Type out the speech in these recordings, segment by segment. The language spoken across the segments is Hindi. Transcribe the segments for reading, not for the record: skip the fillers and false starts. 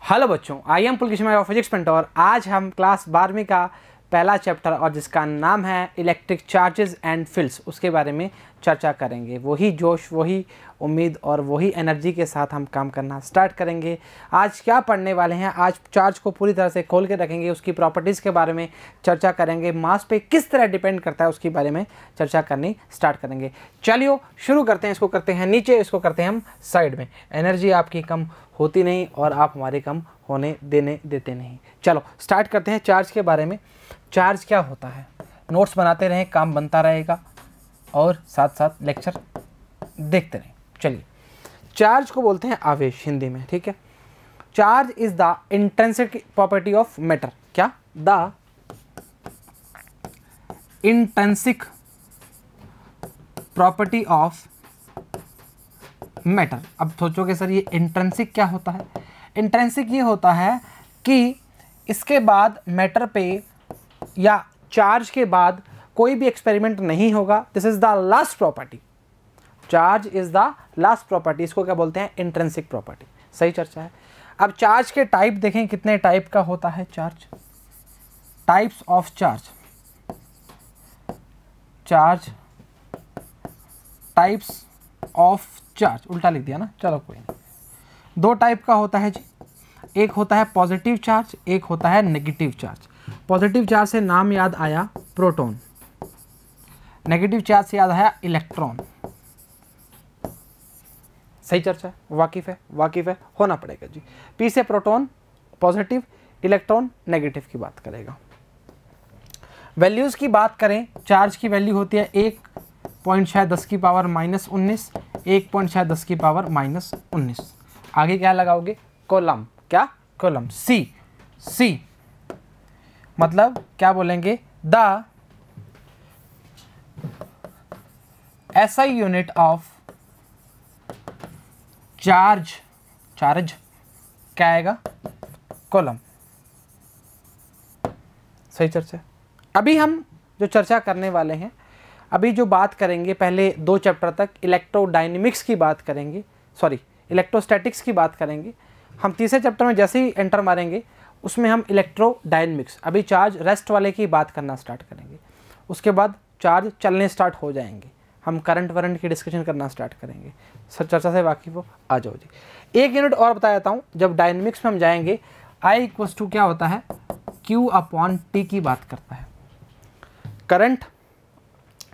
हेलो बच्चों, I am Pulkish my physics painter. आज हम क्लास 12वीं का पहला चैप्टर और जिसका नाम है इलेक्ट्रिक चार्जेस एंड फील्ड्स, उसके बारे में चर्चा करेंगे। वही जोश, वही उम्मीद और वही एनर्जी के साथ हम काम करना स्टार्ट करेंगे। आज क्या पढ़ने वाले हैं? आज चार्ज को पूरी तरह से खोल के रखेंगे, उसकी प्रॉपर्टीज़ के बारे में चर्चा करेंगे, मास पे किस तरह डिपेंड करता है उसके बारे में चर्चा करनी स्टार्ट करेंगे। चलिए शुरू करते हैं। इसको करते हैं नीचे, इसको करते हैं हम साइड में। एनर्जी आपकी कम होती नहीं और आप हमारे कम होने देते नहीं। चलो स्टार्ट करते हैं चार्ज के बारे में। चार्ज क्या होता है? नोट्स बनाते रहें, काम बनता रहेगा और साथ साथ लेक्चर देखते रहें। चलिए, चार्ज को बोलते हैं आवेश हिंदी में, ठीक है। Charge is the intrinsic property of matter. क्या? The intrinsic property of matter. अब सोचोगे सर ये इंट्रिंसिक क्या होता है? इंट्रिंसिक ये होता है कि इसके बाद मैटर पे या चार्ज के बाद कोई भी एक्सपेरिमेंट नहीं होगा। This is the last property. Charge is the last property. इसको क्या बोलते हैं? Intrinsic property. सही चर्चा है। अब चार्ज के टाइप देखें, कितने टाइप का होता है charge? Types of charge. Charge types of charge, उल्टा लिख दिया ना, चलो कोई नहीं। दो टाइप का होता है जी। एक होता है पॉजिटिव चार्ज, एक होता है नेगेटिव चार्ज। पॉजिटिव चार्ज से नाम याद आया प्रोटॉन, नेगेटिव चार्ज से याद आया इलेक्ट्रॉन। सही चर्चा है, वाकिफ है, वाकिफ है, होना पड़ेगा जी। पी से प्रोटॉन पॉजिटिव, इलेक्ट्रॉन नेगेटिव की बात करेगा। वैल्यूज की बात करें, चार्ज की वैल्यू होती है 1.10⁻⁻19, 1.10⁻⁻19। आगे क्या लगाओगे? कोलम। क्या? कोलम। सी मतलब क्या बोलेंगे? The SI unit of charge क्या आएगा? कोलम। सही चर्चा। अभी हम जो चर्चा करने वाले हैं, अभी जो बात करेंगे, पहले दो चैप्टर तक इलेक्ट्रोडायनेमिक्स की बात करेंगे, इलेक्ट्रोस्टैटिक्स की बात करेंगे। हम तीसरे चैप्टर में जैसे ही एंटर मारेंगे उसमें हम इलेक्ट्रोडायनेमिक्स, अभी चार्ज रेस्ट वाले की बात करना स्टार्ट करेंगे। उसके बाद चार्ज चलने स्टार्ट हो जाएंगे, हम करंट वरंट की डिस्कशन करना स्टार्ट करेंगे। सर चर्चा से वाकिफ हो? आ जाओ जी। एक यूनिट और बता देता हूँ, जब डायनेमिक्स में हम जाएंगे I क्या होता है? Q/T की बात करता है। Current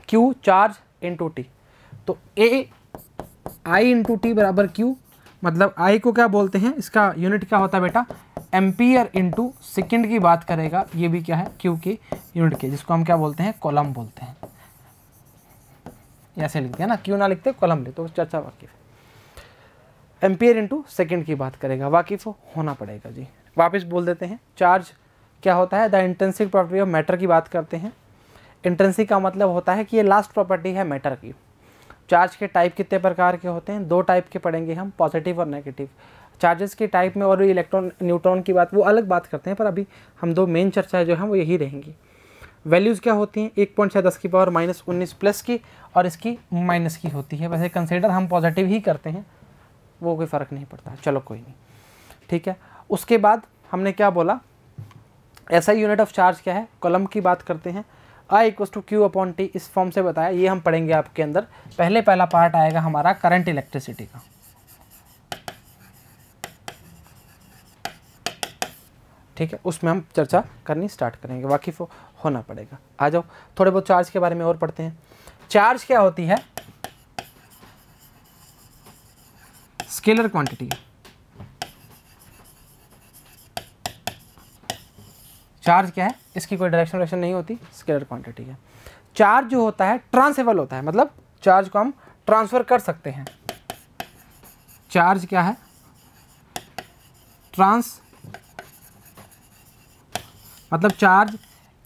Q charge into T, तो I इंटू टी बराबर Q। मतलब I को क्या बोलते हैं? इसका यूनिट क्या होता है बेटा? एम्पियर इंटू सेकेंड की बात करेगा। ये भी क्या है? Q के यूनिट के, जिसको हम क्या बोलते हैं? कॉलम बोलते हैं। ऐसे लिखते हैं ना, Q ना लिखते कॉलम लिखते, तो चर्चा वाकिफ है। एम्पियर इंटू सेकेंड की बात करेगा, वाकिफ होना पड़ेगा जी। वापस बोल देते हैं, चार्ज क्या होता है? The intrinsic property of matter की बात करते हैं। इंट्रिंसिक का मतलब होता है कि ये लास्ट प्रॉपर्टी है मैटर की। चार्ज के टाइप कितने प्रकार के होते हैं? दो टाइप के पढ़ेंगे हम, पॉजिटिव और नेगेटिव। चार्जेस के टाइप में और इलेक्ट्रॉन न्यूट्रॉन की बात वो अलग बात करते हैं, पर अभी हम दो मेन चर्चाएं जो हैं वो यही रहेंगी। वैल्यूज़ क्या होती हैं? 1.10⁻⁻19 प्लस की और इसकी माइनस की होती है। वैसे कंसिडर हम पॉजिटिव ही करते हैं, वो कोई फ़र्क नहीं पड़ता। चलो कोई नहीं, ठीक है। उसके बाद हमने क्या बोला? SI यूनिट ऑफ चार्ज क्या है? कॉलम की बात करते हैं। I=Q/T इस फॉर्म से बताया, ये हम पढ़ेंगे आपके अंदर। पहला पार्ट आएगा हमारा करंट इलेक्ट्रिसिटी का। ठीक है, उसमें हम चर्चा करनी स्टार्ट करेंगे, वाकिफ होना पड़ेगा। आ जाओ, थोड़े बहुत चार्ज के बारे में और पढ़ते हैं। चार्ज क्या होती है? Scalar quantity. चार्ज क्या है? इसकी कोई डायरेक्शन नहीं होती, स्केलर क्वांटिटी है। चार्ज जो होता है ट्रांसफरेबल होता है, मतलब चार्ज को हम ट्रांसफर कर सकते हैं। चार्ज क्या है? मतलब चार्ज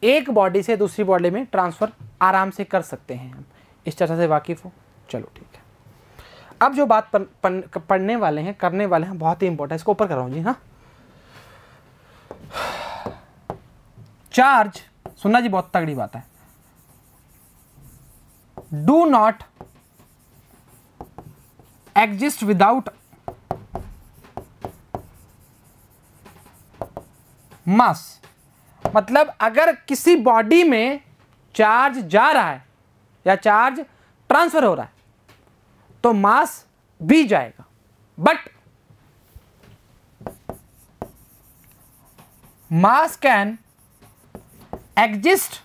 एक बॉडी से दूसरी बॉडी में ट्रांसफर आराम से कर सकते हैं हम। इस चर्चा से वाकिफ हो? चलो ठीक है। अब जो बात पढ़ने वाले हैं, करने वाले हैं, बहुत ही इंपॉर्टेंट है। इसको ऊपर कराऊं जी। हाँ, चार्ज सुनना जी, बहुत तगड़ी बात है। डू नॉट एग्जिस्ट विदाउट मास, मतलब अगर किसी बॉडी में चार्ज जा रहा है या चार्ज ट्रांसफर हो रहा है तो मास भी जाएगा, but mass can exist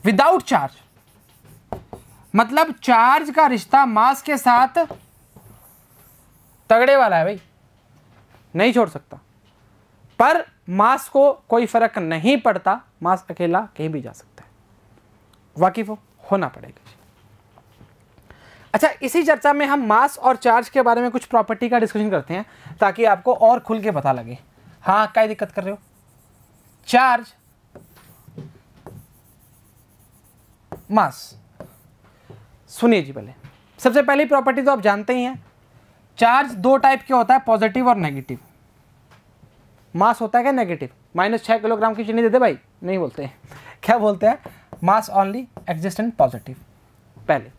without charge, मतलब चार्ज का रिश्ता मास के साथ तगड़े वाला है भाई, नहीं छोड़ सकता, पर मास को कोई फर्क नहीं पड़ता, मास अकेला कहीं भी जा सकता है, वाकिफ होना पड़ेगा। अच्छा, इसी चर्चा में हम मास और चार्ज के बारे में कुछ प्रॉपर्टी का डिस्कशन करते हैं ताकि आपको और खुल के पता लगे। हाँ, क्या दिक्कत कर रहे हो? चार्ज, मास, सुनिए जी, पहले सबसे पहली प्रॉपर्टी तो आप जानते ही हैं, चार्ज दो टाइप के होता है, पॉजिटिव और नेगेटिव। मास होता है क्या नेगेटिव? -6 किलोग्राम की चीनी दे दे भाई, नहीं बोलते हैं, क्या बोलते हैं? मास ओनली एग्जिस्ट इन पॉजिटिव। पहले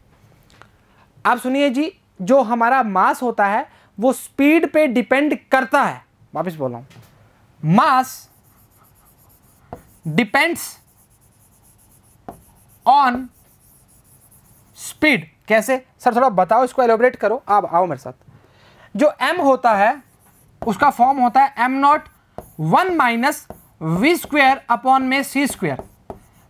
आप सुनिए जी, जो हमारा मास होता है वो स्पीड पे डिपेंड करता है, वापस बोल रहा हूं, मास डिपेंड्स ऑन स्पीड। कैसे सर, थोड़ा बताओ, इसको एलोबरेट करो, आप आओ मेरे साथ। जो m होता है उसका फॉर्म होता है m0 1 - v² अपॉन में c²।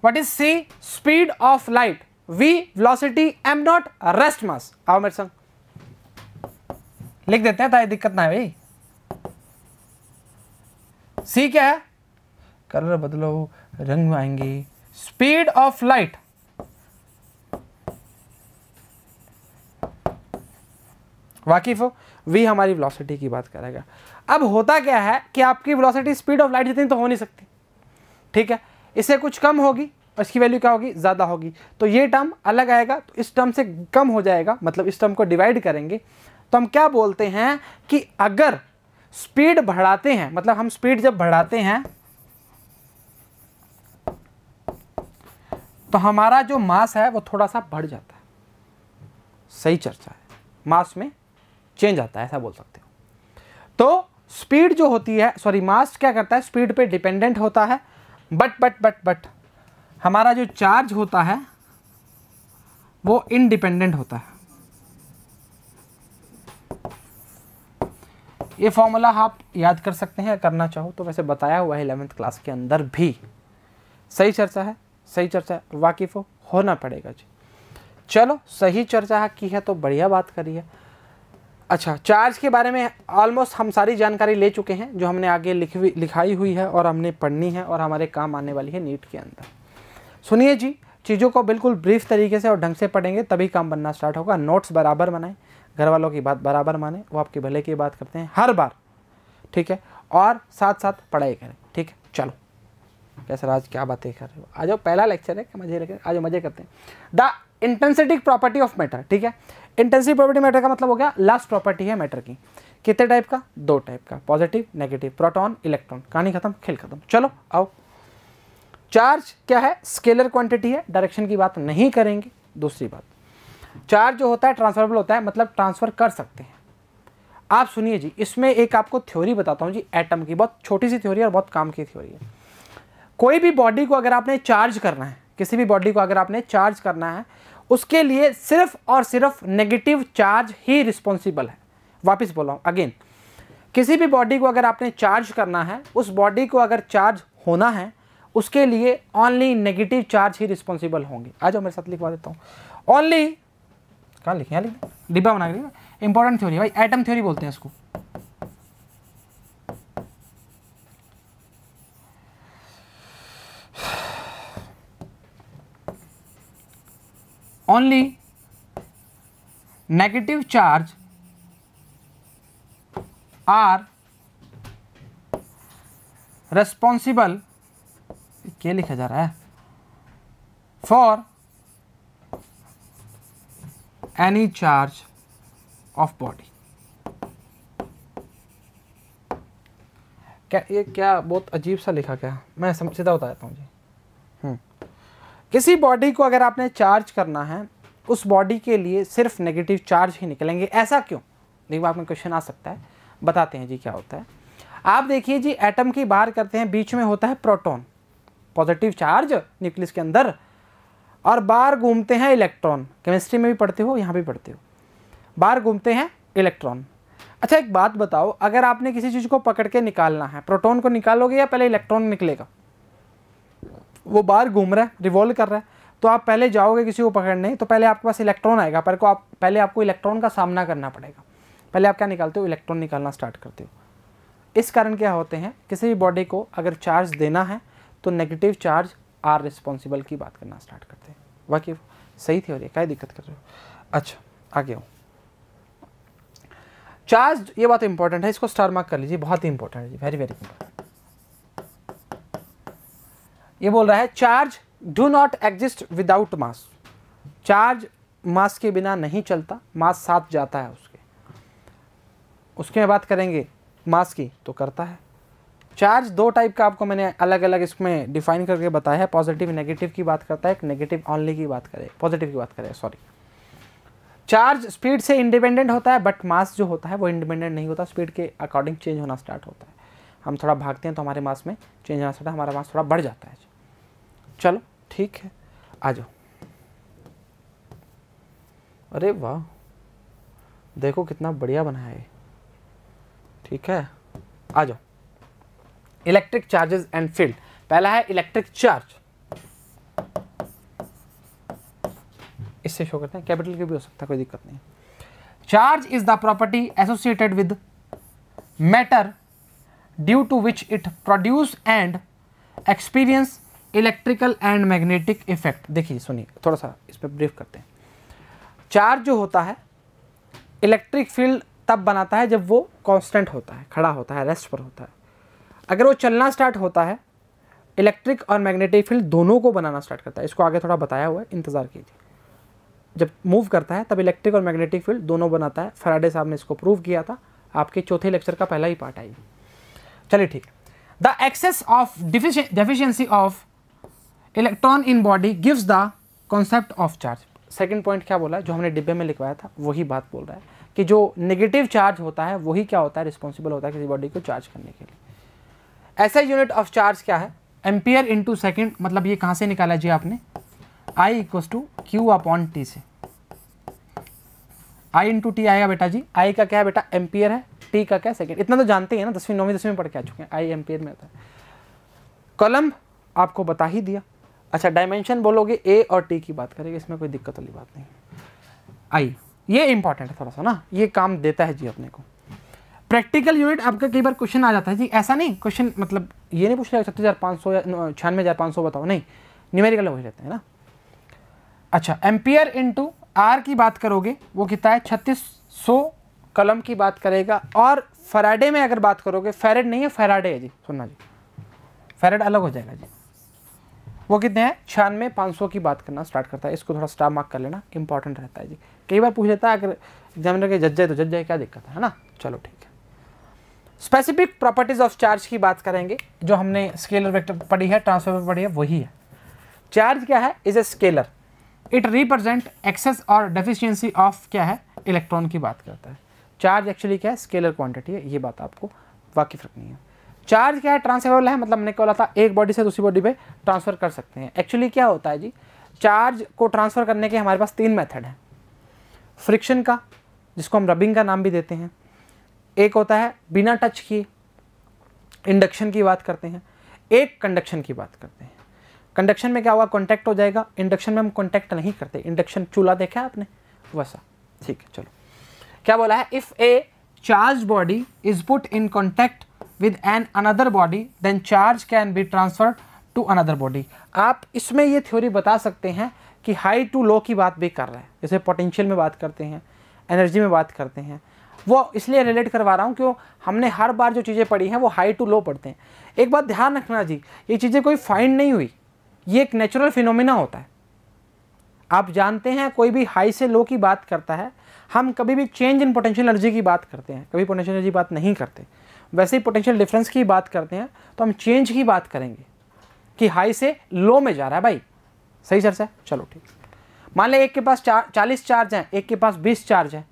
What is c? Speed of light, v velocity, m0 rest mass. आओ मेरे संग लिख देते हैं ताकि दिक्कत ना है भाई। c क्या है? कलर बदलो, रंग आएंगे। स्पीड ऑफ लाइट, वाकिफ हो? v हमारी वेलोसिटी की बात करेगा। अब होता क्या है कि आपकी वेलोसिटी स्पीड ऑफ लाइट जितनी तो हो नहीं सकती, ठीक है, इससे कुछ कम होगी, इसकी वैल्यू क्या होगी? ज़्यादा होगी, तो ये टर्म अलग आएगा, तो इस टर्म से कम हो जाएगा, मतलब इस टर्म को डिवाइड करेंगे तो हम क्या बोलते हैं कि अगर स्पीड बढ़ाते हैं, मतलब हम स्पीड जब बढ़ाते हैं तो हमारा जो मास है वो थोड़ा सा बढ़ जाता है। सही चर्चा है, मास में चेंज आता है, ऐसा बोल सकते हो। तो स्पीड जो होती है, सॉरी, मास क्या करता है? स्पीड पे डिपेंडेंट होता है, बट हमारा जो चार्ज होता है वो इंडिपेंडेंट होता है। ये फॉर्मूला आप याद कर सकते हैं, करना चाहो तो, वैसे बताया हुआ है 11th क्लास के अंदर भी। सही चर्चा है, सही चर्चा है, वाकिफ होना पड़ेगा जी। चलो, सही चर्चा की है तो बढ़िया बात करी है। अच्छा, चार्ज के बारे में ऑलमोस्ट हम सारी जानकारी ले चुके हैं जो हमने आगे लिखाई हुई है और हमने पढ़नी है और हमारे काम आने वाली है नीट के अंदर। सुनिए जी, चीज़ों को बिल्कुल ब्रीफ तरीके से और ढंग से पढ़ेंगे तभी काम बनना स्टार्ट होगा। नोट्स बराबर बनाएं, घर वालों की बात बराबर माने, वो आपके भले की बात करते हैं हर बार, ठीक है, और साथ साथ पढ़ाई करें, ठीक है। चलो, कैसे आज क्या बातें कर रहे हो? आ जाओ, पहला लेक्चर है, मजे लेकर आ जाओ, मजे करते हैं। The intensity property of matter, ठीक है। इंटेंसिटी प्रॉपर्टी मैटर का मतलब हो गया लास्ट प्रॉपर्टी है मैटर की। कितने टाइप का? दो टाइप का, पॉजिटिव नेगेटिव, प्रोटॉन इलेक्ट्रॉन। कहानी खत्म, खेल खत्म। चलो आओ, चार्ज क्या है? स्केलर क्वांटिटी है, डायरेक्शन की बात नहीं करेंगे। दूसरी बात, चार्ज जो होता है ट्रांसफरेबल होता है, मतलब ट्रांसफर कर सकते हैं। आप सुनिए जी, इसमें एक आपको थ्योरी बताता हूँ जी, एटम की, बहुत छोटी सी थ्योरी और बहुत काम की थ्योरी है। कोई भी बॉडी को अगर आपने चार्ज करना है, किसी भी बॉडी को अगर आपने चार्ज करना है, उसके लिए सिर्फ और सिर्फ नेगेटिव चार्ज ही रिस्पॉन्सिबल है। वापस बोल रहा हूँ अगेन, किसी भी बॉडी को अगर आपने चार्ज करना है, उस बॉडी को अगर चार्ज होना है, उसके लिए ओनली नेगेटिव चार्ज ही रिस्पॉन्सिबल होंगे। आ जाओ, मेरे साथ लिखवा देता हूँ। ओनली, कहाँ लिखे? यहाँ लिखे, डिब्बा बना के, इंपॉर्टेंट थ्योरी भाई, एटम थ्योरी बोलते हैं इसको। Only negative charge are responsible, क्या लिखा जा रहा है? For any charge of body. क्या ये क्या बहुत अजीब सा लिखा, क्या? मैं सीधा बता देता हूँ जी। किसी बॉडी को अगर आपने चार्ज करना है, उस बॉडी के लिए सिर्फ नेगेटिव चार्ज ही निकलेंगे। ऐसा क्यों? दिमाग में क्वेश्चन आ सकता है, बताते हैं जी क्या होता है। आप देखिए जी, एटम की बाहर करते हैं, बीच में होता है प्रोटॉन, पॉजिटिव चार्ज न्यूक्लियस के अंदर, और बाहर घूमते हैं इलेक्ट्रॉन। केमिस्ट्री में भी पढ़ते हो, यहाँ भी पढ़ते हो, बाहर घूमते हैं इलेक्ट्रॉन। अच्छा एक बात बताओ, अगर आपने किसी चीज़ को पकड़ के निकालना है, प्रोटॉन को निकालोगे या पहले इलेक्ट्रॉन निकलेगा? वो बाहर घूम रहा है, रिवॉल्व कर रहा है, तो आप पहले जाओगे किसी को पकड़ने, तो पहले आपके पास इलेक्ट्रॉन आएगा, पहले आपको इलेक्ट्रॉन का सामना करना पड़ेगा। पहले आप क्या निकालते हो? इलेक्ट्रॉन निकालना स्टार्ट करते हो। इस कारण क्या होते हैं, किसी भी बॉडी को अगर चार्ज देना है तो नेगेटिव चार्ज आर रिस्पॉन्सिबल की बात करना स्टार्ट करते हैं। वाकई सही थ्योरी है, क्या दिक्कत कर रहे हो? अच्छा आगे हूँ। चार्ज, ये बात इंपॉर्टेंट है, इसको स्टार मार्क कर लीजिए, बहुत ही इंपॉर्टेंट है जी, वेरी वेरी इंपॉर्टेंट। ये बोल रहा है charge do not exist without mass. Charge mass के बिना नहीं चलता, मास साथ जाता है उसके में बात करेंगे मास की तो करता है। चार्ज दो टाइप का आपको मैंने अलग अलग इसमें डिफाइन करके बताया है, पॉजिटिव नेगेटिव की बात करता है, एक नेगेटिव ऑनली की बात करें, पॉजिटिव की बात करें सॉरी। चार्ज स्पीड से इंडिपेंडेंट होता है, बट मास जो होता है वो इंडिपेंडेंट नहीं होता, स्पीड के अकॉर्डिंग चेंज होना स्टार्ट होता है। हम थोड़ा भागते हैं तो हमारे मास में चेंज होना स्टार्ट, हमारा मास थोड़ा बढ़ जाता है। चलो ठीक है, आ जाओ। अरे वाह, देखो कितना बढ़िया बनाया है। ठीक है, आ जाओ। Electric charges and field. पहला है इलेक्ट्रिक चार्ज, इससे शो करते हैं, कैपिटल के भी हो सकता है, कोई दिक्कत नहीं। Charge is the property associated with matter due to which it produce and experience electrical and magnetic effect. देखिए सुनिए, थोड़ा सा इस पर ब्रीफ करते हैं। चार्ज जो होता है इलेक्ट्रिक फील्ड तब बनाता है जब वो कांस्टेंट होता है, खड़ा होता है, रेस्ट पर होता है। अगर वो चलना स्टार्ट होता है, इलेक्ट्रिक और मैग्नेटिक फील्ड दोनों को बनाना स्टार्ट करता है। इसको आगे थोड़ा बताया हुआ है, इंतजार कीजिए। जब मूव करता है तब इलेक्ट्रिक और मैग्नेटिक फील्ड दोनों बनाता है। फैराडे साहब ने इसको प्रूव किया था, आपके चौथे लेक्चर का पहला ही पार्ट आई। चलिए ठीक है। The excess of deficiency of electron in body gives the concept of charge. Second point क्या बोला है, जो हमने डिब्बे में लिखवाया था वही बात बोल रहा है कि जो नेगेटिव चार्ज होता है वही क्या होता है, रिस्पॉन्सिबल होता है किसी बॉडी को चार्ज करने के लिए। ऐसा यूनिट ऑफ चार्ज क्या है, एम्पियर इंटू सेकेंड। मतलब ये कहाँ से निकाला जी आपने, I equals to Q upon T से। I इंटू टी आएगा बेटा जी, I का क्या है बेटा, एम्पियर है, T का क्या सेकेंड। इतना तो जानते हैं ना, 10वीं 9वीं 10वीं में पढ़ के आ चुके हैं, I एम्पियर में होता है। कॉलम आपको बता ही दिया। अच्छा डायमेंशन बोलोगे A और T की बात करेंगे, इसमें कोई दिक्कत वाली बात नहीं। I ये इंपॉर्टेंट है थोड़ा सा ना, ये काम देता है जी अपने को। प्रैक्टिकल यूनिट आपका कई बार क्वेश्चन आ जाता है जी, ऐसा नहीं क्वेश्चन, मतलब ये नहीं पूछ रहा 36,500 या 96,500 बताओ, नहीं, न्यूमेरिकल हो जाते हैं ना। अच्छा एम्पियर इंटू आर की बात करोगे वो कितना है 3600, कलम की बात करेगा। और फैराडे में अगर बात करोगे, फैरेड नहीं है फैराडे है जी, सुनना जी, फैरेड अलग हो जाएगा जी, वो कितने हैं 96,500 की बात करना स्टार्ट करता है। इसको थोड़ा स्टार मार्क कर लेना, इंपॉर्टेंट रहता है जी, कई बार पूछ लेता है, अगर एग्जामिनर के जज जाए तो जज जाए, क्या दिक्कत है ना। चलो ठीक है। स्पेसिफिक प्रॉपर्टीज ऑफ चार्ज की बात करेंगे, जो हमने स्केलर वेक्टर पढ़ी है, ट्रांसफर पढ़ी है, वही है। चार्ज क्या है, is a scalar, it represent excess और डेफिशिएंसी ऑफ क्या है, इलेक्ट्रॉन की बात करता है। चार्ज एक्चुअली क्या है, स्केलर क्वांटिटी है, ये बात आपको वाकिफ रखनी है। चार्ज क्या है, ट्रांसफरेबल है, मतलब हमने बोला था एक बॉडी से दूसरी बॉडी पे ट्रांसफर कर सकते हैं। एक्चुअली क्या होता है जी, चार्ज को ट्रांसफर करने के हमारे पास 3 मेथड हैं। फ्रिक्शन का, जिसको हम रबिंग का नाम भी देते हैं, एक होता है बिना टच किए, इंडक्शन की बात करते हैं, एक कंडक्शन की बात करते हैं। कंडक्शन में क्या हुआ, कॉन्टैक्ट हो जाएगा, इंडक्शन में हम कॉन्टैक्ट नहीं करते। इंडक्शन चूल्हा देखा है आपने, वैसा। ठीक है चलो, क्या बोला है, if a charge body is put in contact with an another body then charge can be transferred to another body. आप इसमें ये थ्योरी बता सकते हैं कि हाई टू लो की बात भी कर रहे हैं, जैसे पोटेंशियल में बात करते हैं, एनर्जी में बात करते हैं। वो इसलिए रिलेट करवा रहा हूँ क्यों, हमने हर बार जो चीज़ें पढ़ी हैं वो हाई टू लो पढ़ते हैं। एक बात ध्यान रखना जी, ये चीज़ें कोई फाइंड नहीं हुई, ये एक नेचुरल फिनोमिना होता है। आप जानते हैं कोई भी हाई से लो की बात करता है, हम कभी भी चेंज इन पोटेंशियल एनर्जी की बात करते हैं, कभी पोटेंशियल एनर्जी बात नहीं करते। वैसे ही पोटेंशियल डिफरेंस की बात करते हैं तो हम चेंज की बात करेंगे कि हाई से लो में जा रहा है भाई। सही चर्चा है, चलो ठीक। मान ले एक के पास 40 चार्ज हैं, एक के पास 20 चार्ज है,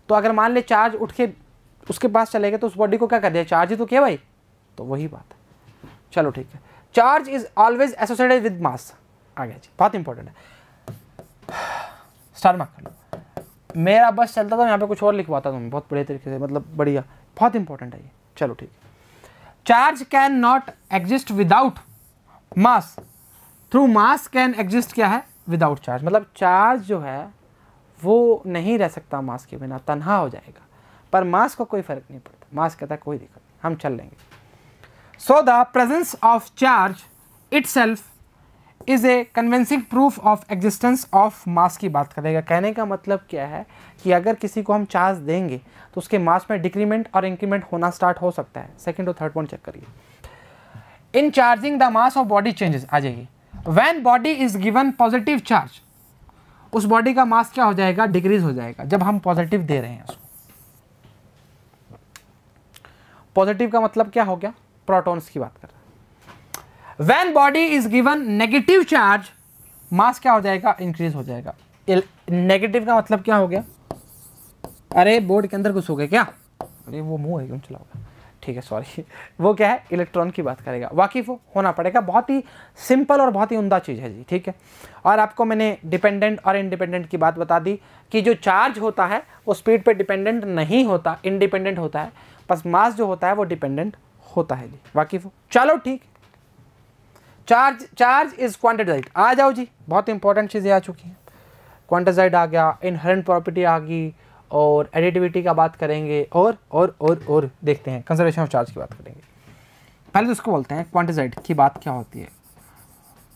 तो अगर मान ले चार्ज उठ के उसके पास चलेगा तो उस बॉडी को क्या कर दिया, चार्ज ही तो किया भाई, तो वही बात है। चलो ठीक है, charge is always associated with mass, आ गया जी, बहुत इंपॉर्टेंट है, स्टार मार्क कर लो। मेरा बस चलता था यहाँ पे कुछ और लिखवाता तुम्हें बहुत बढ़िया तरीके से, मतलब बढ़िया, बहुत इंपॉर्टेंट है ये। चलो ठीक है, charge can not exist without mass, through mass can exist क्या है, विदाउट चार्ज। मतलब चार्ज जो है वो नहीं रह सकता मास के बिना, तन्हा हो जाएगा, पर मास को कोई फर्क नहीं पड़ता, मास कहता है कोई दिक्कत नहीं, हम चल लेंगे। So the presence of charge itself is a convincing proof of existence of mass की बात करेगा। कहने का मतलब क्या है कि अगर किसी को हम चार्ज देंगे तो उसके मास में डिक्रीमेंट और इंक्रीमेंट होना स्टार्ट हो सकता है। सेकंड और थर्ड पॉइंट चेक करिए। In charging the mass of body changes, आ जाएगी। When body is given positive charge, उस बॉडी का मास क्या हो जाएगा, डिक्रीज हो जाएगा, जब हम पॉजिटिव दे रहे हैं उसको। पॉजिटिव का मतलब क्या हो गया, प्रोटॉन्स की बात कर रहे हैं। When body is given negative charge, mass क्या हो जाएगा, इंक्रीज हो जाएगा। नेगेटिव का मतलब क्या हो गया, अरे बोर्ड के अंदर कुछ हो गया क्या, अरे वो मुंह है क्यों चला होगा, ठीक है सॉरी, वो क्या है, इलेक्ट्रॉन की बात करेगा, वाकिफ होना पड़ेगा। बहुत ही सिंपल और बहुत ही उम्दा चीज़ है जी, ठीक है। और आपको मैंने डिपेंडेंट और इंडिपेंडेंट की बात बता दी कि जो चार्ज होता है वो स्पीड पे डिपेंडेंट नहीं होता, इंडिपेंडेंट होता है, बस मास जो होता है वो डिपेंडेंट होता है जी, वाकिफ हो। चलो ठीक, चार्ज इज क्वांटिटाइज्ड, आ जाओ जी, बहुत इंपॉर्टेंट चीज़ें आ चुकी हैं। क्वांटिटाइज्ड आ गया, इनहेरेंट प्रॉपर्टी आ गई, और एडिटिविटी का बात करेंगे, और देखते हैं कंजर्वेशन ऑफ चार्ज की बात करेंगे। पहले तो इसको बोलते हैं क्वांटिटाइज्ड की बात क्या होती है।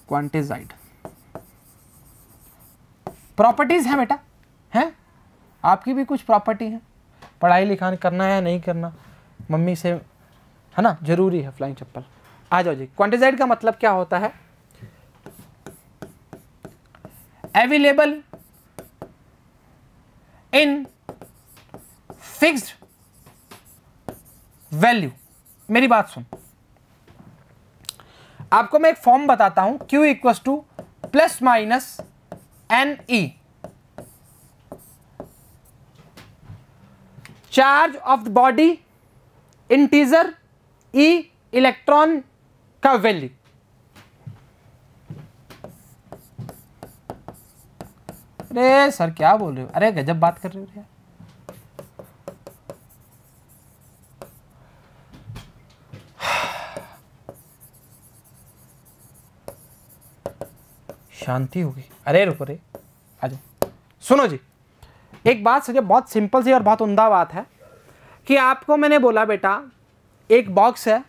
क्वांटिटाइज्ड प्रॉपर्टीज हैं बेटा, हैं आपकी भी कुछ प्रॉपर्टी है, पढ़ाई लिखाई करना है नहीं करना, मम्मी से है ना, जरूरी है फ्लाइंग चप्पल। आ जाओ जी, क्वांटिटाइज्ड का मतलब क्या होता है, अवेलेबल इन फिक्स्ड वैल्यू। मेरी बात सुन, आपको मैं एक फॉर्म बताता हूं, Q equals two plus minus NE, charge of the body, integer, E electron का वैल्यू। अरे सर क्या बोल रहे हो, अरे गजब बात कर रहे हो यार। शांति होगी, अरे रुको रे, आ जाओ। सुनो जी, एक बात समझो, बहुत सिंपल सी और बहुत उम्दा बात है कि आपको मैंने बोला बेटा एक बॉक्स है,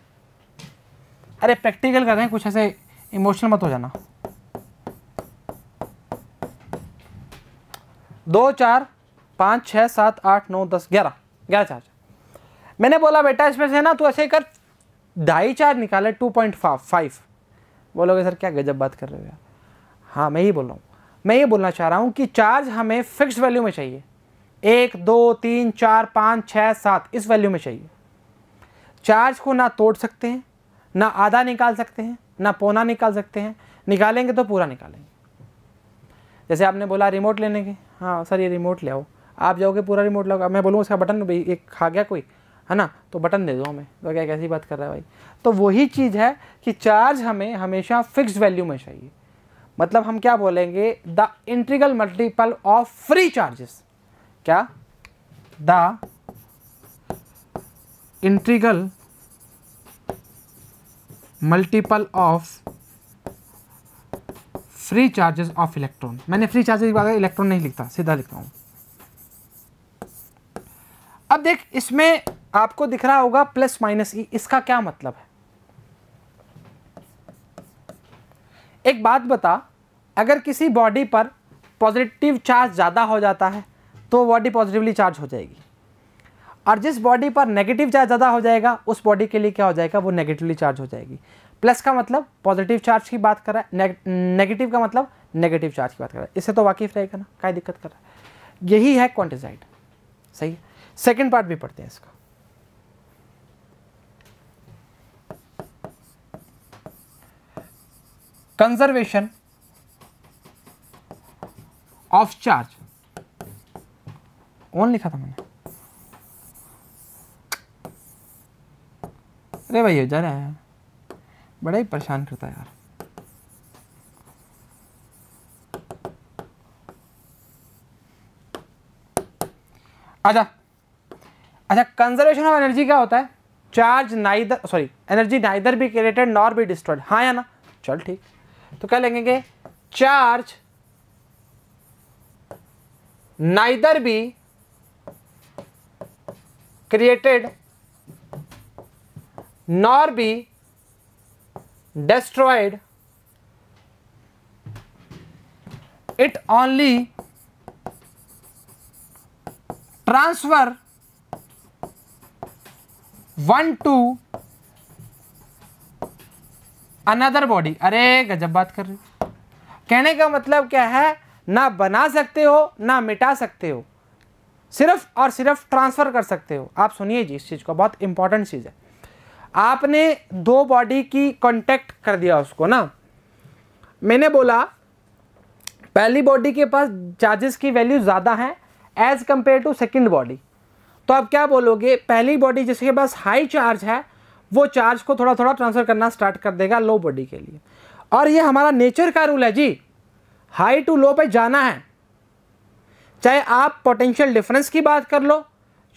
अरे प्रैक्टिकल कर रहे हैं, कुछ ऐसे इमोशनल मत हो जाना। 2 4 5 6 7 8 9 10 11 चार्ज। मैंने बोला बेटा इसमें से ना तू ऐसे कर 2.5 चार्ज निकाले 2.5। बोलोगे सर क्या गजब बात कर रहे हो यार। हाँ मैं ही बोल रहा हूँ, मैं ये बोलना चाह रहा हूँ कि चार्ज हमें फिक्स्ड वैल्यू में चाहिए, 1 2 3 4 5 6 7 इस वैल्यू में चाहिए। चार्ज को ना तोड़ सकते हैं, ना आधा निकाल सकते हैं, ना पौना निकाल सकते हैं, निकालेंगे तो पूरा निकालेंगे। जैसे आपने बोला रिमोट लेने के, हाँ सर ये रिमोट ले आओ, आप जाओगे पूरा रिमोट लाओगे, मैं बोलूँगा उसका बटन भाई एक खा गया कोई है ना, तो बटन दे दो हमें, तो क्या कैसी बात कर रहा है भाई। तो वही चीज़ है कि चार्ज हमें हमेशा फिक्स्ड वैल्यू में चाहिए। मतलब हम क्या बोलेंगे, the integral multiple of free charges, क्या, the integral multiple of free charges of electron. मैंने फ्री चार्जेस की बात इलेक्ट्रॉन नहीं लिखता, सीधा लिखता हूं। अब देख इसमें आपको दिख रहा होगा प्लस माइनस ई, इसका क्या मतलब है। एक बात बता, अगर किसी बॉडी पर पॉजिटिव चार्ज ज़्यादा हो जाता है तो बॉडी पॉजिटिवली चार्ज हो जाएगी, और जिस बॉडी पर नेगेटिव चार्ज ज़्यादा हो जाएगा उस बॉडी के लिए क्या हो जाएगा, वो नेगेटिवली चार्ज हो जाएगी। प्लस का मतलब पॉजिटिव चार्ज की बात कर रहा है, नेगेटिव का मतलब नेगेटिव चार्ज की बात कर रहा है। इससे तो वाकिफ रहेगा ना, क्या दिक्कत कर रहा है। यही है क्वांटिटाइज्ड, सही है। सेकेंड पार्ट भी पढ़ते हैं इसका। कंजर्वेशन ऑफ चार्ज, ऑन लिखा था मैंने, अरे भाई जा रहा है, बड़ा ही परेशान करता है यार। अच्छा, कंजर्वेशन ऑफ एनर्जी क्या होता है? Charge neither, sorry, energy neither be created nor be destroyed, हाँ या ना? चल ठीक, तो क्या लिखेंगे? Charge neither be created nor B destroyed, it only transfer one to another body। अरे गजब बात कर रहे हो। कहने का मतलब क्या है? ना बना सकते हो ना मिटा सकते हो, सिर्फ और सिर्फ ट्रांसफर कर सकते हो। आप सुनिए जी, इस चीज को, बहुत इंपॉर्टेंट चीज है। आपने दो बॉडी की कांटेक्ट कर दिया उसको ना, मैंने बोला पहली बॉडी के पास चार्जेस की वैल्यू ज़्यादा है as compare to second body, तो आप क्या बोलोगे? पहली बॉडी जिसके पास हाई चार्ज है वो चार्ज को थोड़ा थोड़ा ट्रांसफर करना स्टार्ट कर देगा लो बॉडी के लिए। और ये हमारा नेचर का रूल है जी, हाई टू लो पे जाना है। चाहे आप पोटेंशियल डिफरेंस की बात कर लो,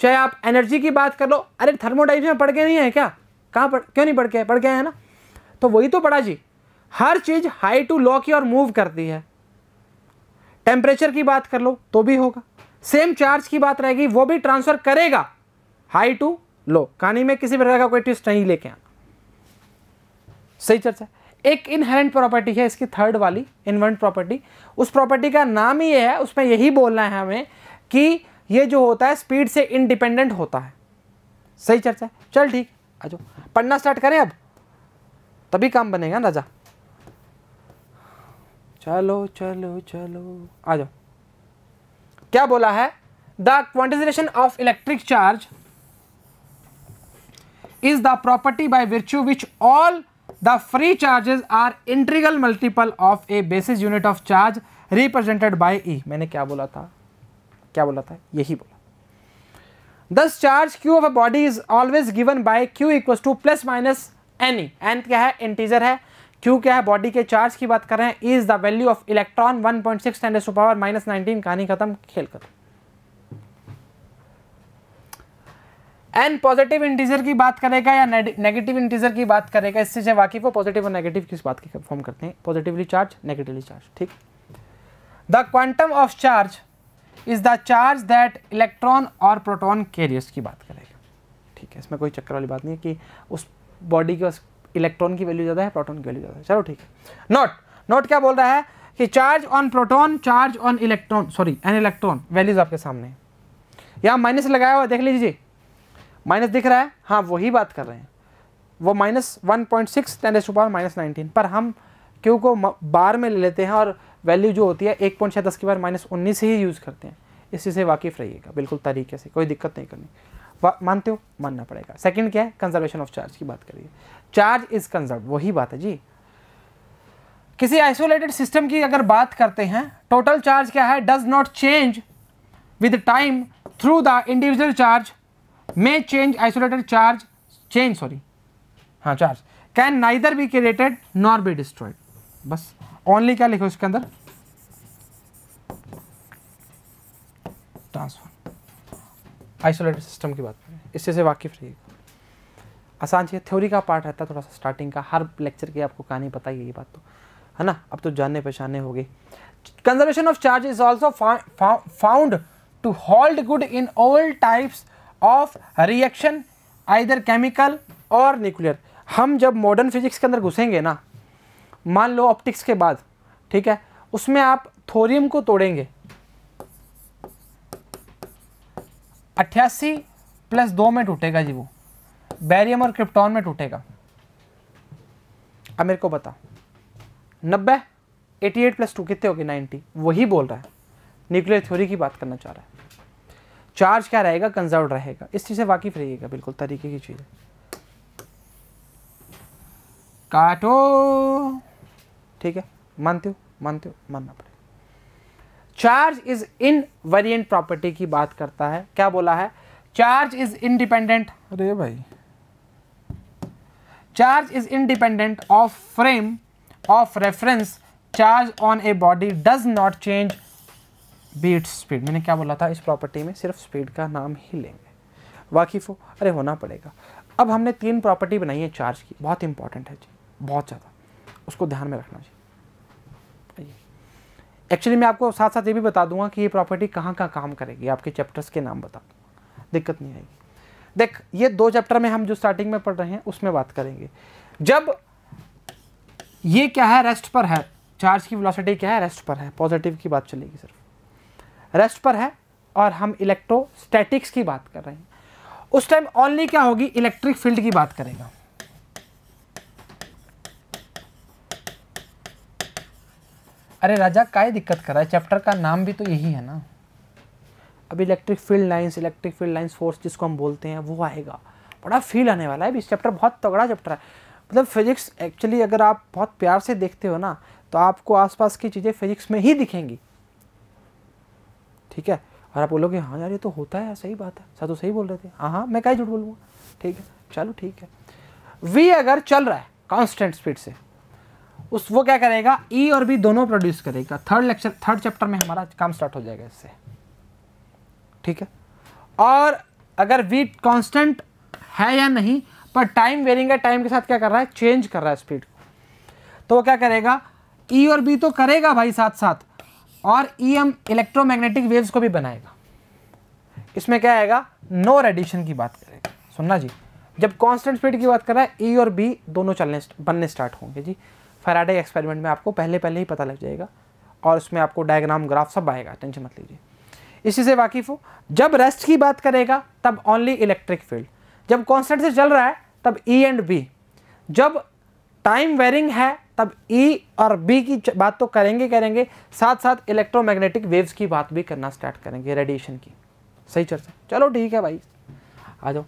चाहे आप एनर्जी की बात कर लो। अरे थर्मोडाइनमिक्स में पढ़ के नहीं है क्या? क्यों नहीं पढ़ के? पढ़ गए हैं ना, तो वही तो पढ़ा जी। हर चीज हाई टू लो की ओर मूव करती है। टेम्परेचर की बात कर लो तो भी होगा, सेम चार्ज की बात रहेगी वो भी ट्रांसफर करेगा हाई टू लो। कहानी में किसी प्रकार का कोई ट्विस्ट नहीं लेके आना, सही चर्चा। एक इनहेरेंट प्रॉपर्टी है इसकी, थर्ड वाली इनहेरेंट प्रॉपर्टी, उस प्रॉपर्टी का नाम ही है, उसमें यही बोलना है हमें कि ये जो होता है स्पीड से इंडिपेंडेंट होता है। सही चर्चा है। चल ठीक, आ जाओ पढ़ना स्टार्ट करें अब, तभी काम बनेगा ना राजा। चलो चलो चलो आ जाओ। क्या बोला है? The quantization of electric charge is the property by virtue which all the free charges are integral multiple of a basis unit of charge represented by E. मैंने क्या बोला था? क्या बोला था? यही बोला। Thus charge q of a body is always given by q equals to plus minus n। n क्या है? इंटीजर है। q क्या है? बॉडी के चार्ज की बात कर रहे हैं। Is the value of electron 1.6 10 to power -19। कहानी खत्म, खेल खत्म। n पॉजिटिव इंटीजर की बात करेगा या नेगेटिव इंटीजर की बात करेगा, इससे जो वाकिफ हो पॉजिटिव और नेगेटिव किस बात की फॉर्म करते हैं? Positively charge, negatively charge. ठीक। The quantum of charge is the charge that electron और प्रोटॉन कैरियर्स की बात करेगा। ठीक है, इसमें कोई चक्कर वाली बात नहीं है कि उस बॉडी के इलेक्ट्रॉन की वैल्यू ज़्यादा है, प्रोटॉन की वैल्यू ज़्यादा है। चलो ठीक है। नोट क्या बोल रहा है कि charge on proton, charge on electron, sorry an electron, values आपके सामने है। यहाँ माइनस लगाया हुआ देख लीजिए, माइनस दिख रहा है, हाँ वही बात कर रहे हैं। वो -1.6 10 to power -19, पर हम क्यू को बार में ले लेते हैं और वैल्यू जो होती है 1.6 10 की पावर -19 ही यूज़ करते हैं। इस चीज़ से वाकिफ़ रहिएगा बिल्कुल तरीके से, कोई दिक्कत नहीं करनी। मानते हो? मानना पड़ेगा। सेकंड क्या है? कंजर्वेशन ऑफ चार्ज की बात करिए। चार्ज इज कंजर्व, वही बात है जी। किसी आइसोलेटेड सिस्टम की अगर बात करते हैं, टोटल चार्ज क्या है? Does not change with time through the individual charge में change isolated charge change, sorry हाँ charge can neither be created nor be destroyed. बस ओनली क्या लिखो इसके अंदर? ट्रांसफर। आइसोलेटेड सिस्टम की बात करें, इससे से वाकिफ रहिएगा। आसान चीज़, थ्योरी का पार्ट रहता है थोड़ा सा स्टार्टिंग का, हर लेक्चर की आपको कहानी पता ही है, ये बात तो है ना। अब तो जानने पहचानने हो गई। Conservation of charge is also found to hold good in all types of reaction, either chemical और न्यूक्लियर। हम जब मॉडर्न फिजिक्स के अंदर घुसेंगे ना, मान लो ऑप्टिक्स के बाद, ठीक है, उसमें आप थोरियम को तोड़ेंगे, 88 + 2 में टूटेगा जी वो, बैरियम और क्रिप्टॉन में टूटेगा। अब मेरे को बता 90, 88 + 2 कितने होगी? 90। वही बोल रहा है, न्यूक्लियर थ्योरी की बात करना चाह रहा है। चार्ज क्या रहेगा? कंजर्व रहेगा। इस चीज़ से वाकिफ रहिएगा, बिल्कुल तरीके की चीज़ है। काटो, ठीक है, मानते हो? मानते हो? मानना पड़ेगा। चार्ज इज इनवेरिएंट प्रॉपर्टी की बात करता है। क्या बोला है? चार्ज इज इंडिपेंडेंट, अरे भाई charge is independent of frame of reference, charge on a body does not change with speed. मैंने क्या बोला था, इस प्रॉपर्टी में सिर्फ स्पीड का नाम ही लेंगे। वाकिफ हो, अरे होना पड़ेगा। अब हमने 3 प्रॉपर्टी बनाई है चार्ज की, बहुत इंपॉर्टेंट है जी, बहुत ज़्यादा, उसको ध्यान में रखना जी। एक्चुअली मैं आपको साथ साथ ये भी बता दूंगा कि ये प्रॉपर्टी कहाँ कहाँ काम करेगी, आपके चैप्टर्स के नाम बता दूंगा, दिक्कत नहीं आएगी। देख, ये 2 चैप्टर में हम जो स्टार्टिंग में पढ़ रहे हैं उसमें बात करेंगे। जब ये क्या है, रेस्ट पर है, चार्ज की वेलोसिटी क्या है, रेस्ट पर है, पॉजिटिव की बात चलेगी, सिर्फ रेस्ट पर है, और हम इलेक्ट्रोस्टैटिक्स की बात कर रहे हैं, उस टाइम ओनली क्या होगी, इलेक्ट्रिक फील्ड की बात करेगा। अरे राजा काय दिक्कत कर रहा है, चैप्टर का नाम भी तो यही है ना। अब इलेक्ट्रिक फील्ड लाइंस फोर्स जिसको हम बोलते हैं वो आएगा, बड़ा फील आने वाला है। इस चैप्टर बहुत तगड़ा चैप्टर है, मतलब फिजिक्स एक्चुअली अगर आप बहुत प्यार से देखते हो ना तो आपको आसपास की चीज़ें फिजिक्स में ही दिखेंगी, ठीक है। और आप बोलोगे हाँ यार ये तो होता है, सही बात है, सर तो सही बोल रहे थे, हाँ मैं क्या झूठ बोलूँगा, ठीक है, चलो ठीक है। वी अगर चल रहा है कांस्टेंट स्पीड से, वो क्या करेगा, ई और बी दोनों प्रोड्यूस करेगा। थर्ड चैप्टर में हमारा काम स्टार्ट हो जाएगा इससे, ठीक है। और अगर वी कांस्टेंट है या नहीं, पर टाइम वेरिंग है, टाइम के साथ क्या कर रहा है, चेंज कर रहा है स्पीड को, तो वो क्या करेगा, ई और बी तो करेगा भाई साथ साथ, और ईएम इलेक्ट्रोमैग्नेटिक वेव्स को भी बनाएगा। इसमें क्या आएगा, नो रेडिएशन की बात करेगा। सुनना जी, जब कांस्टेंट स्पीड की बात कर रहा है, ई और बी दोनों बनने स्टार्ट होंगे जी। फैराडे एक्सपेरिमेंट में आपको पहले ही पता लग जाएगा, और उसमें आपको डायग्राम ग्राफ सब आएगा, टेंशन मत लीजिए। इसी से वाकिफ हो। जब रेस्ट की बात करेगा तब ओनली इलेक्ट्रिक फील्ड, जब कांस्टेंट से चल रहा है तब ई एंड बी, जब टाइम वेरिंग है तब ई और बी की बात तो करेंगे, साथ साथ इलेक्ट्रोमैग्नेटिक वेव्स की बात भी करना स्टार्ट करेंगे, रेडिएशन की। सही चर्चा, चलो ठीक है भाई, आ जाओ।